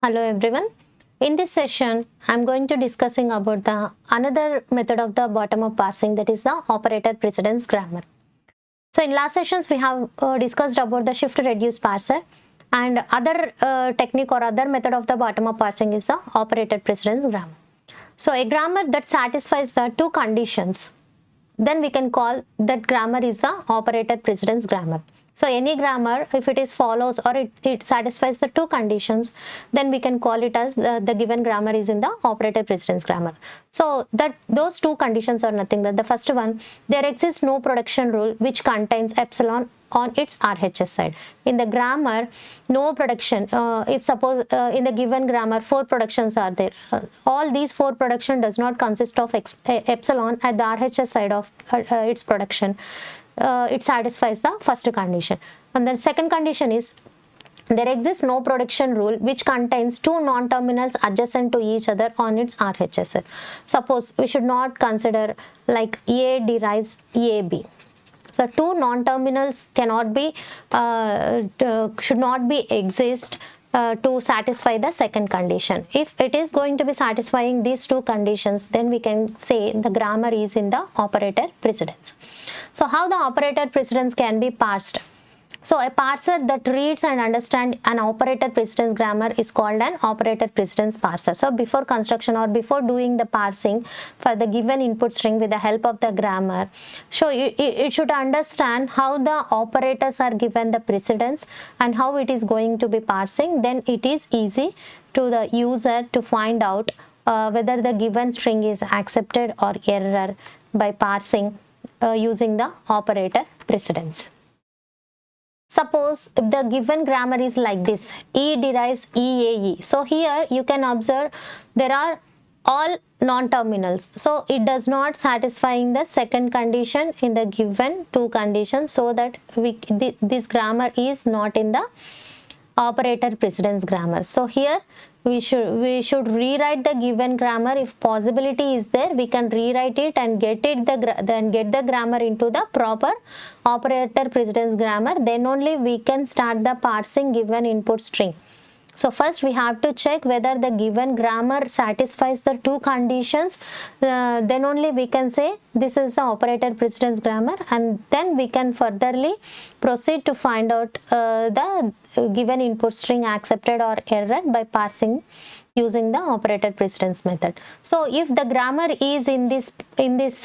Hello everyone. In this session, I'm going to discussing about the another method of the bottom-up parsing, that is the operator precedence grammar. So in last sessions, we have discussed about the shift reduce parser, and other technique or other method of the bottom-up parsing is the operator precedence grammar. So a grammar that satisfies the two conditions, then we can call that grammar is the operator precedence grammar. So any grammar, if it is follows or it satisfies the two conditions, then we can call it as the given grammar is in the operator precedence grammar. So that those two conditions are nothing but the first one, there exists no production rule which contains epsilon on its RHS side. In the grammar, no production. If suppose in the given grammar, 4 productions are there. All these 4 production does not consist of epsilon at the RHS side of its production. It satisfies the first condition. And the second condition is there exists no production rule which contains two non-terminals adjacent to each other on its RHS. Suppose we should not consider like A derives AB. So two non-terminals cannot be should not be exist to satisfy the second condition. If it is going to be satisfying these two conditions, then we can say the grammar is in the operator precedence. So how the operator precedence can be parsed? So a parser that reads and understands an operator precedence grammar is called an operator precedence parser. So before construction or before doing the parsing for the given input string with the help of the grammar, so it should understand how the operators are given the precedence and how it is going to be parsing. Then it is easy to the user to find out whether the given string is accepted or error by parsing using the operator precedence. Suppose if the given grammar is like this, E derives EAE. So here you can observe there are all non-terminals. So it does not satisfying the second condition in the given two conditions, so that this grammar is not in the operator precedence grammar. So here we should rewrite the given grammar. If possibility is there, we can rewrite it and get the grammar into the proper operator precedence grammar. Then only we can start the parsing given input string. So first we have to check whether the given grammar satisfies the two conditions. Then only we can say this is the operator precedence grammar, and then we can furtherly proceed to find out the given input string accepted or error by parsing using the operator precedence method. So if the grammar is in this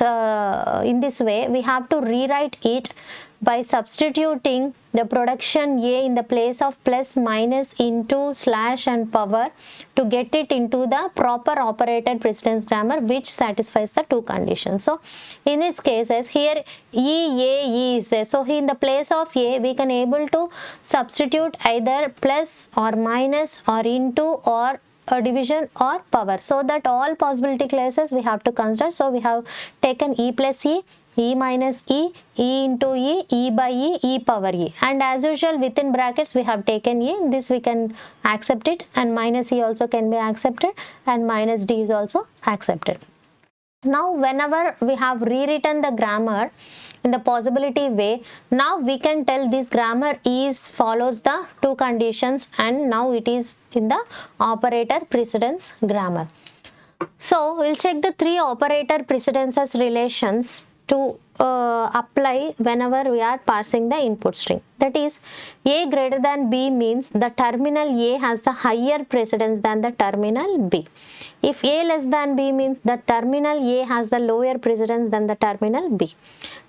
way, we have to rewrite it by substituting the production A in the place of plus, minus, into, slash and power to get it into the proper operator precedence grammar which satisfies the two conditions. So in this case, as here E is there, so in the place of A we can able to substitute either plus or minus or into or a division or power, so that all possibility cases we have to consider. So we have taken E plus E minus E into E by E power E, and as usual within brackets we have taken E. This we can accept it, and minus E also can be accepted, and minus D is also accepted. Now whenever we have rewritten the grammar in the possibility way, now we can tell this grammar is follows the two conditions, and now it is in the operator precedence grammar. So we'll check the three operator precedences relations to apply whenever we are parsing the input string. That is, A greater than B means the terminal A has the higher precedence than the terminal B. If A less than B means the terminal A has the lower precedence than the terminal B.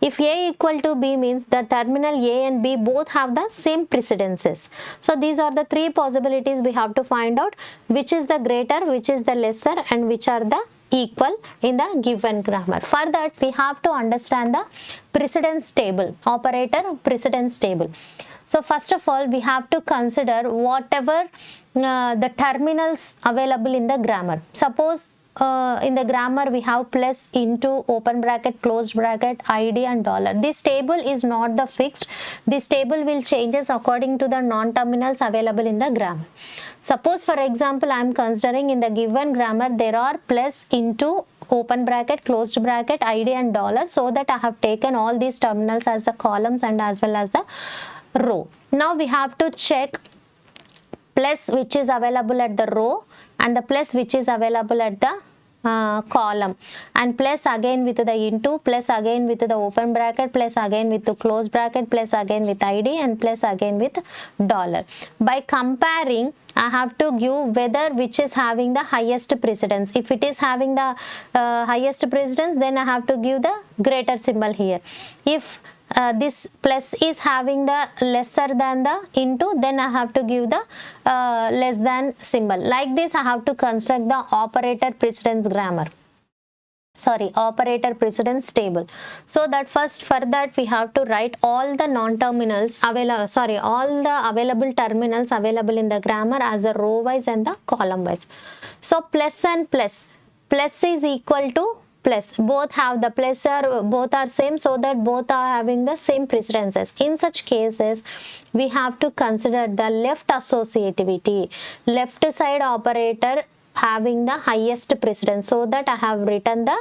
If A equal to B means the terminal A and B both have the same precedences. So these are the three possibilities we have to find out which is the greater, which is the lesser, and which are the equal in the given grammar. For that we have to understand the precedence table, operator precedence table. So first of all we have to consider whatever the terminals available in the grammar. Suppose in the grammar we have plus, into, open bracket, closed bracket, id and dollar. This table is not the fixed. This table will changes according to the non-terminals available in the grammar. Suppose for example I am considering in the given grammar there are plus, into, open bracket, closed bracket, id and dollar, so that I have taken all these terminals as the columns and as well as the row. Now we have to check plus which is available at the row and the plus which is available at the column, and plus again with the into, plus again with the open bracket, plus again with the close bracket, plus again with id, and plus again with dollar. By comparing, I have to give whether which is having the highest precedence. If it is having the highest precedence, then I have to give the greater symbol here. If this plus is having the lesser than the into, then I have to give the less than symbol. Like this, I have to construct the operator precedence grammar. Operator precedence table. So that first, for that we have to write all the non-terminals available, all the available terminals available in the grammar as the row wise and the column wise. So plus and plus is equal to plus, both have the plus or both are same, so that both are having the same precedences. In such cases, we have to consider the left associativity, left side operator having the highest precedence, so that I have written the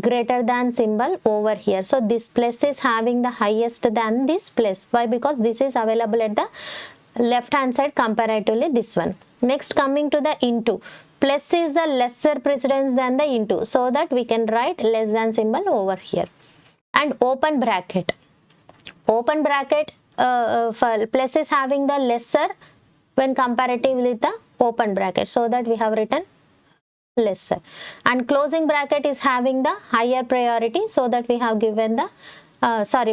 greater than symbol over here. So this plus is having the highest than this plus. Why? Because this is available at the left hand side comparatively this one. Next, coming to the into, plus is the lesser precedence than the into, so that we can write less than symbol over here. And open bracket for plus is having the lesser when comparative with the open bracket, so that we have written lesser. And closing bracket is having the higher priority, so that we have given the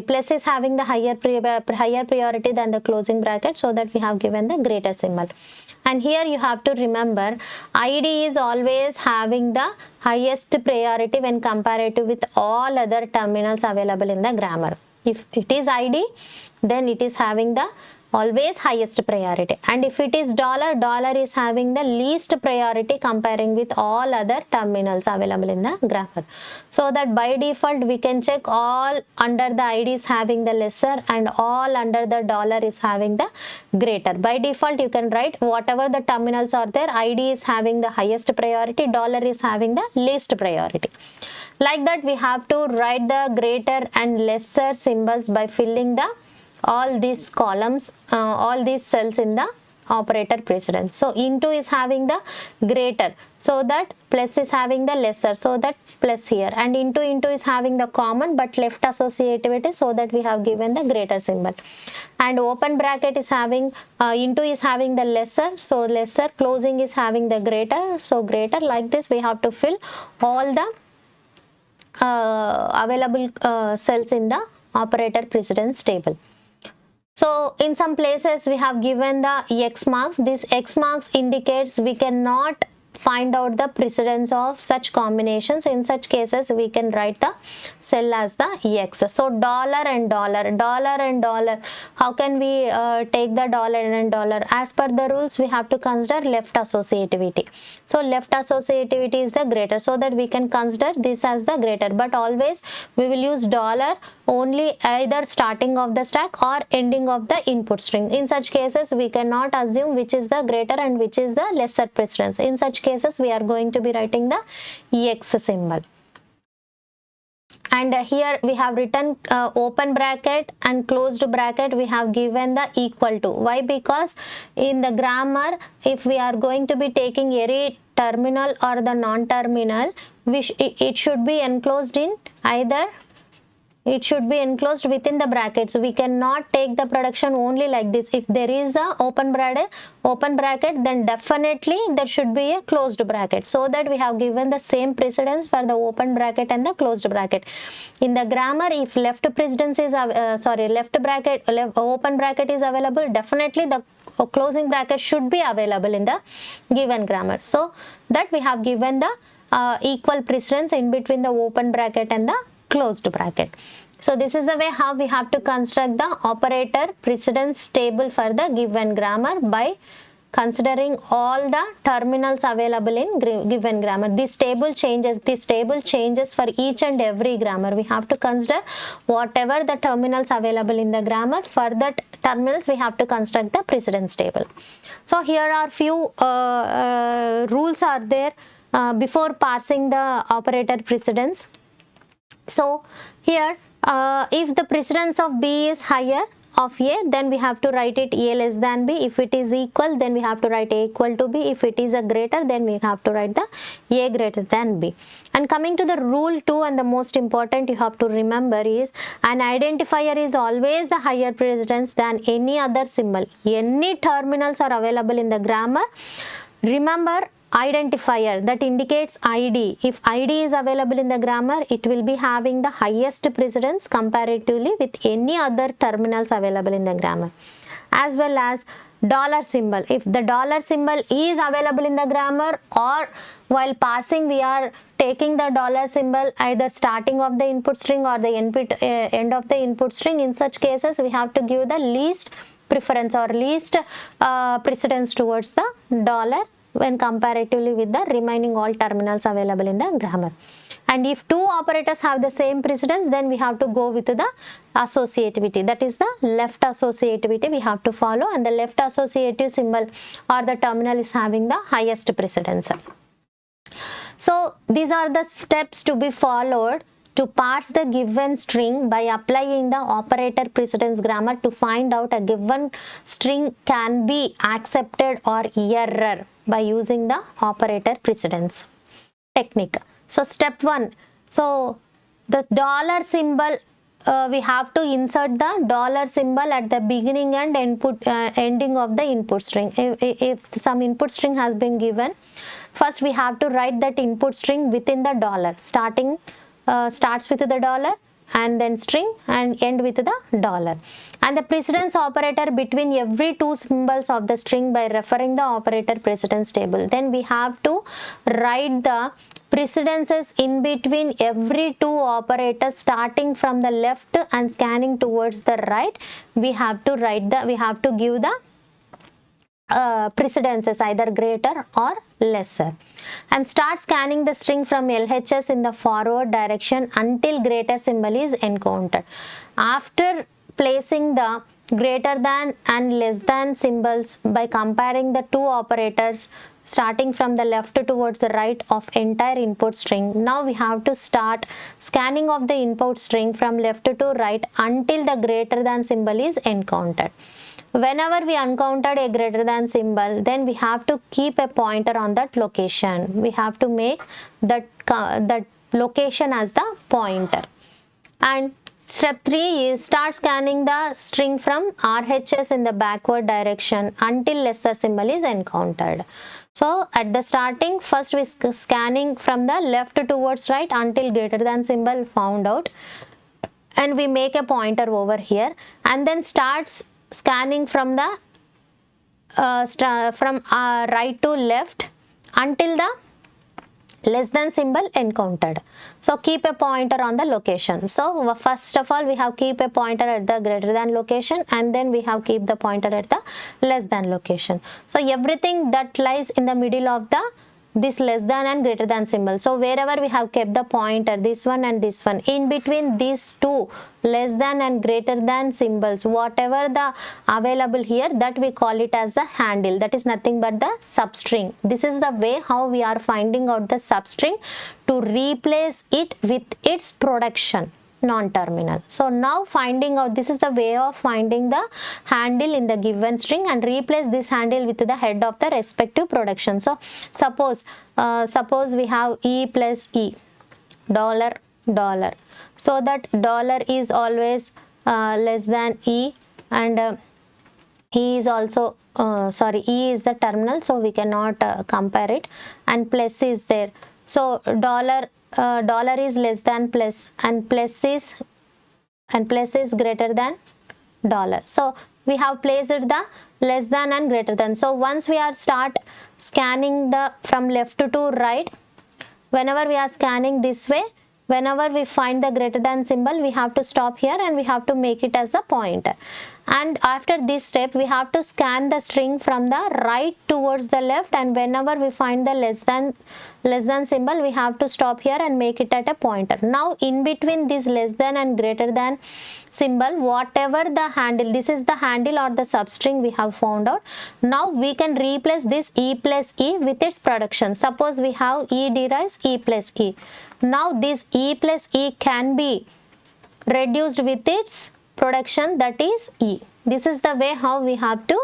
plus is having the higher priority than the closing bracket, so that we have given the greater symbol. And here you have to remember, id is always having the highest priority when comparative with all other terminals available in the grammar. If it is id, then it is having the always highest priority, and if it is dollar is having the least priority comparing with all other terminals available in the grammar. So that by default we can check all under the id is having the lesser and all under the dollar is having the greater. By default you can write whatever the terminals are there, id is having the highest priority, dollar is having the least priority. Like that we have to write the greater and lesser symbols by filling the all these columns, all these cells in the operator precedence. So into is having the greater, so that plus is having the lesser, so that plus here, and into is having the common but left associativity, so that we have given the greater symbol. And open bracket is having into is having the lesser, so lesser, closing is having the greater, so greater. Like this we have to fill all the available cells in the operator precedence table. So in some places we have given the X marks. This X marks indicates we cannot find out the precedence of such combinations. In such cases we can write the cell as the X. So dollar and dollar, how can we take the dollar and dollar? As per the rules we have to consider left associativity. So left associativity is the greater, so that we can consider this as the greater, but always we will use dollar only either starting of the stack or ending of the input string. In such cases we cannot assume which is the greater and which is the lesser precedence. In such cases we are going to be writing the X symbol. And here we have written open bracket and closed bracket, we have given the equal to. Why? Because in the grammar, if we are going to be taking any terminal or the non-terminal, it should be enclosed in either, it should be enclosed within the brackets. We cannot take the production only like this. If there is a open bracket, then definitely there should be a closed bracket, so that we have given the same precedence for the open bracket and the closed bracket. In the grammar, if open bracket is available, definitely the closing bracket should be available in the given grammar. So that we have given the equal precedence in between the open bracket and the closed bracket. So this is the way how we have to construct the operator precedence table for the given grammar by considering all the terminals available in given grammar. This table changes for each and every grammar. We have to consider whatever the terminals available in the grammar. For that terminals we have to construct the precedence table. So here are few rules are there before parsing the operator precedence. So here if the precedence of B is higher, of A, then we have to write it A less than B. If it is equal, then we have to write A equal to B. If it is a greater, then we have to write the A greater than B. And coming to the rule 2, and the most important you have to remember is, an identifier is always the higher precedence than any other symbol. Any terminals are available in the grammar. Remember, identifier that indicates ID. If ID is available in the grammar, it will be having the highest precedence comparatively with any other terminals available in the grammar. As well as dollar symbol. If the dollar symbol is available in the grammar, or while parsing we are taking the dollar symbol either starting of the input string or the end of the input string, in such cases we have to give the least preference or least precedence towards the dollar when comparatively with the remaining all terminals available in the grammar. And if two operators have the same precedence, then we have to go with the associativity, that is the left associativity we have to follow, and the left associative symbol or the terminal is having the highest precedence. So these are the steps to be followed to parse the given string by applying the operator precedence grammar to find out a given string can be accepted or error by using the operator precedence technique. So step 1, so the dollar symbol, we have to insert the dollar symbol at the beginning and ending of the input string. If some input string has been given, first we have to write that input string within the dollar, starts with the dollar and then string and end with the dollar, and the precedence operator between every two symbols of the string by referring the operator precedence table. Then we have to write the precedences in between every two operators starting from the left and scanning towards the right. We have to give the precedences either greater or lesser, and start scanning the string from LHS in the forward direction until greater symbol is encountered. After placing the greater than and less than symbols by comparing the two operators starting from the left towards the right of entire input string, now we have to start scanning of the input string from left to right until the greater than symbol is encountered. Whenever we encountered a greater than symbol, then we have to keep a pointer on that location. We have to make that location as the pointer. And step 3 is start scanning the string from RHS in the backward direction until lesser symbol is encountered. So at the starting, first we scanning from the left towards right until greater than symbol found out, and we make a pointer over here, and then starts scanning from the right to left until the less than symbol encountered. So keep a pointer on the location. So first of all we have keep a pointer at the greater than location, and then we have keep the pointer at the less than location. So everything that lies in the middle of this less than and greater than symbol, so wherever we have kept the pointer, this one and this one, in between these two less than and greater than symbols, whatever the available here, that we call it as the handle, that is nothing but the substring. This is the way how we are finding out the substring to replace it with its production non-terminal. So now finding out, this is the way of finding the handle in the given string and replace this handle with the head of the respective production. So suppose we have E plus E, dollar, dollar, so that dollar is always less than E, and E is also E is the terminal, so we cannot compare it, and plus is there. So dollar is less than plus, and plus is greater than dollar. So we have placed the less than and greater than. So once we are start scanning the from left to right, whenever we are scanning this way, whenever we find the greater than symbol, we have to stop here and we have to make it as a pointer. And after this step, we have to scan the string from the right towards the left, and whenever we find the less than symbol, we have to stop here and make it at a pointer. Now in between this less than and greater than symbol, whatever the handle, this is the handle or the substring we have found out. Now we can replace this E plus E with its production. Suppose we have E derives E plus E. Now this E plus E can be reduced with its production, that is E. This is the way how we have to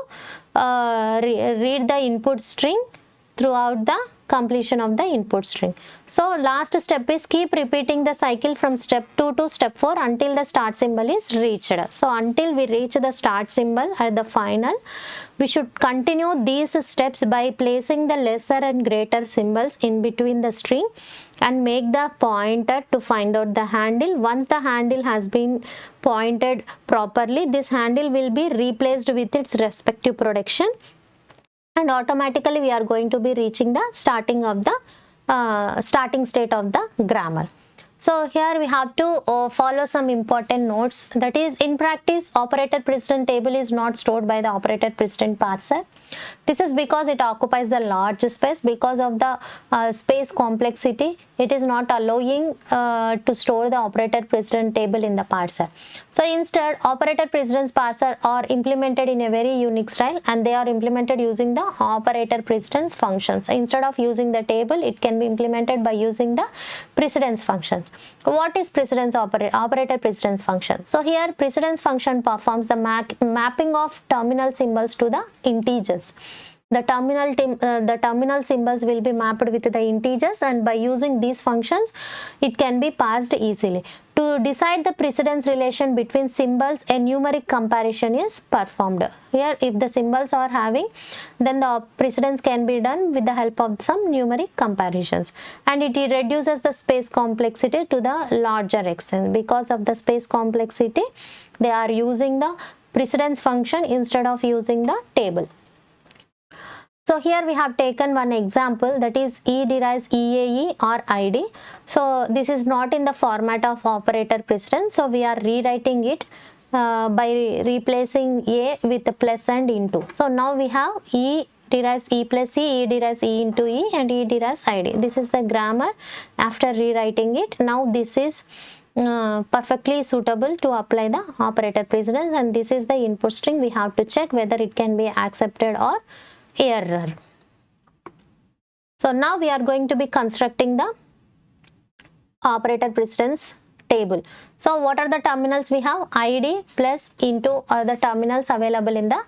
read the input string throughout the completion of the input string. So last step is keep repeating the cycle from step 2 to step 4 until the start symbol is reached. So until we reach the start symbol at the final, we should continue these steps by placing the lesser and greater symbols in between the string and make the pointer to find out the handle. Once the handle has been pointed properly, this handle will be replaced with its respective production, and automatically we are going to be reaching the starting state of the grammar. So here we have to follow some important notes. That is, in practice, operator precedent table is not stored by the operator precedent parser. This is because it occupies the large space. Because of the space complexity, it is not allowing to store the operator precedent table in the parser. So instead, operator precedence parser are implemented in a very unique style, and they are implemented using the operator precedence functions. Instead of using the table, it can be implemented by using the precedence functions. What is precedence operator precedence function? So here precedence function performs the mapping of terminal symbols to the integers. The terminal symbols will be mapped with the integers, and by using these functions, it can be passed easily. To decide the precedence relation between symbols, a numeric comparison is performed. Here, if the symbols are having, then the precedence can be done with the help of some numeric comparisons, and it reduces the space complexity to the larger extent. Because of the space complexity, they are using the precedence function instead of using the table. So here we have taken one example, that is E derives EAE or ID. So this is not in the format of operator precedence, so we are rewriting it by replacing A with the plus and into. So now we have E derives E plus E, E derives E into E, and E derives ID. This is the grammar after rewriting it. Now this is perfectly suitable to apply the operator precedence, and this is the input string. We have to check whether it can be accepted or error. So now we are going to be constructing the operator precedence table. So what are the terminals we have? ID plus into are the terminals available in the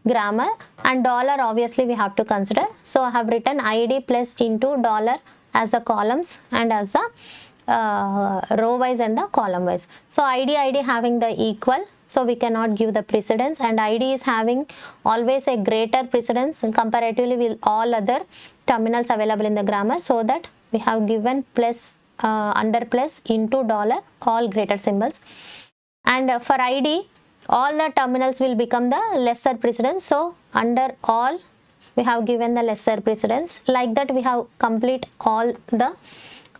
grammar, and dollar obviously we have to consider. So I have written ID plus into dollar as the columns and as the row wise and the column wise. So ID having the equal, so we cannot give the precedence, and ID is having always a greater precedence comparatively with all other terminals available in the grammar, so that we have given plus under plus into dollar all greater symbols. And for ID, all the terminals will become the lesser precedence, so under all we have given the lesser precedence. Like that we have complete all the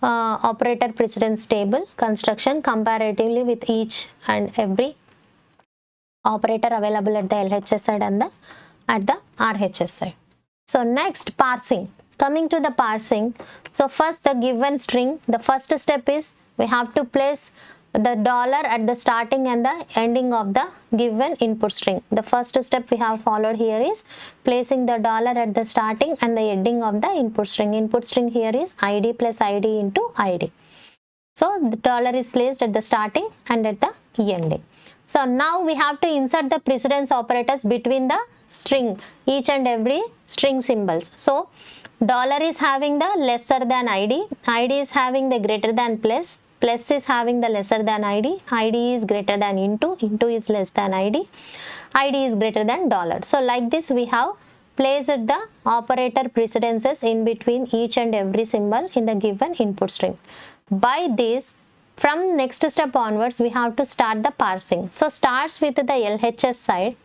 operator precedence table construction comparatively with each and every operator available at the LHS side and at the RHS side. So next, parsing. Coming to the parsing, so first the given string, the first step is we have to place the dollar at the starting and the ending of the given input string. The first step we have followed here is placing the dollar at the starting and the ending of the input string. Input string here is ID plus ID into ID. So the dollar is placed at the starting and at the ending. So now we have to insert the precedence operators between the string, each and every string symbols. So dollar is having the lesser than ID, ID is having the greater than plus, plus is having the lesser than ID, ID is greater than into is less than ID, ID is greater than dollar. So like this we have placed the operator precedences in between each and every symbol in the given input string. By this, from next step onwards, we have to start the parsing. So starts with the LHS side,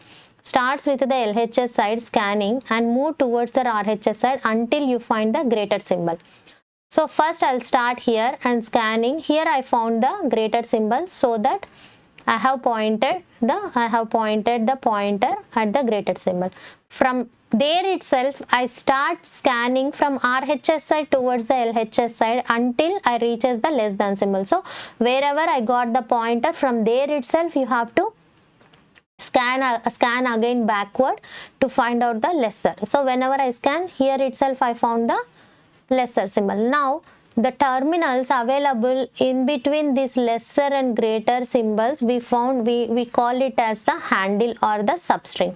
scanning and move towards the RHS side until you find the greater symbol. So first I'll start here and scanning. Here I found the greater symbol, so that I have pointed the pointer at the greater symbol. From there itself I start scanning from RHS side towards the LHS side until I reaches the less than symbol. So wherever I got the pointer, from there itself you have to scan again backward to find out the lesser. So whenever I scan, here itself I found the lesser symbol. Now the terminals available in between these lesser and greater symbols, we call it as the handle or the substring.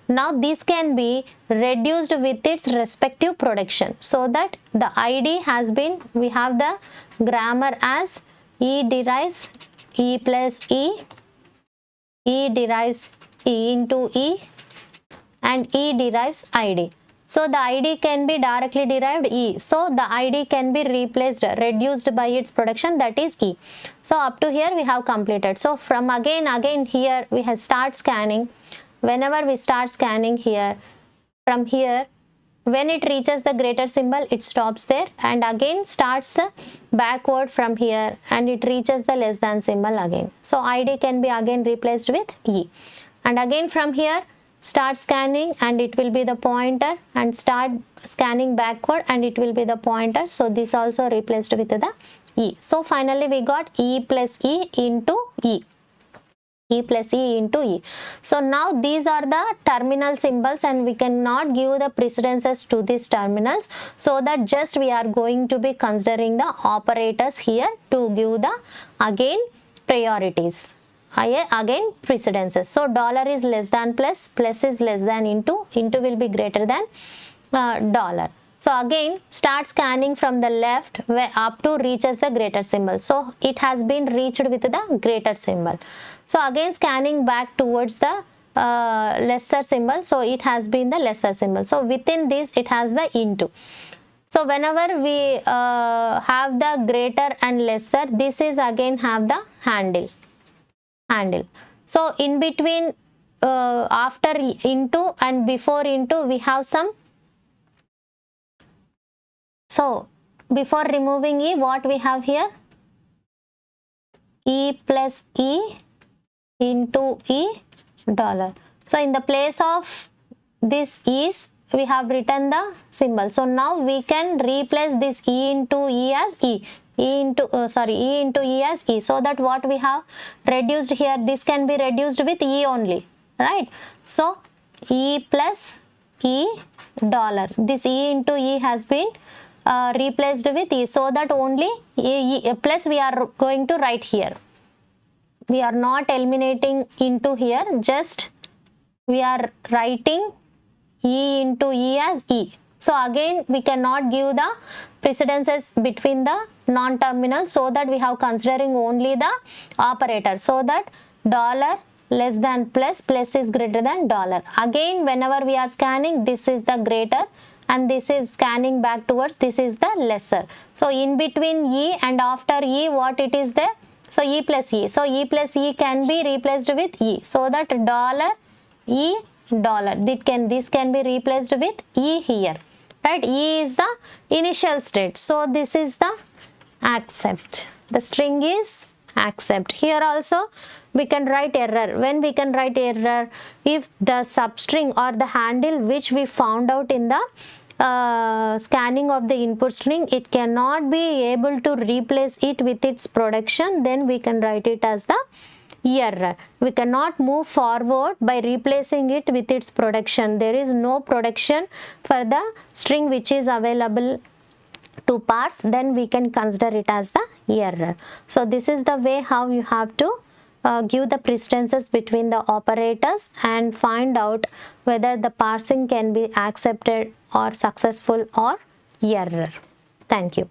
Now this can be reduced with its respective production, so that the ID has been, we have the grammar as E derives E plus E, E derives E into E, and E derives ID. So the ID can be directly derived E. So the ID can be reduced by its production, that is E. So up to here we have completed. So from again here we have start scanning. Whenever we start scanning here, from here, when it reaches the greater symbol, it stops there and again starts backward from here and it reaches the less than symbol again. So ID can be again replaced with E. And again from here, start scanning and it will be the pointer, and start scanning backward and it will be the pointer. So this also replaced with the E. So finally we got E plus E into E. E plus E into E. So now these are the terminal symbols and we cannot give the precedences to these terminals, so that just we are going to be considering the operators here to give the again priorities. Again precedences. So dollar is less than plus, plus is less than into will be greater than dollar. So again start scanning from the left where up to reaches the greater symbol. So it has been reached with the greater symbol. So again scanning back towards the lesser symbol. So it has been the lesser symbol. So within this it has the into. So whenever we have the greater and lesser, this is again have the handle. So in between after into and before into we have some. So before removing E, what we have here? E plus E into E dollar. So in the place of this E's, we have written the symbol. So now we can replace this E into E as E. E into E as E, so that what we have reduced here, this can be reduced with E only, right? So E plus E dollar, this E into E has been replaced with E, so that only E plus we are going to write here. We are not eliminating into here, just we are writing E into E as E. So again we cannot give the precedences between the non-terminals, so that we have considering only the operator, so that dollar less than plus, plus is greater than dollar. Again whenever we are scanning, this is the greater and this is scanning back towards, this is the lesser. So in between E and after E, what it is there? So E plus E. So E plus E can be replaced with E, so that dollar E dollar, this can be replaced with E here, right? E is the initial state, so this is the accept. The string is accept. Here also we can write error. When we can write error, if the substring or the handle which we found out in the scanning of the input string, it cannot be able to replace it with its production, then we can write it as the error. We cannot move forward by replacing it with its production. There is no production for the string which is available to parse, then we can consider it as the error. So this is the way how you have to give the precedences between the operators and find out whether the parsing can be accepted or successful or error. Thank you.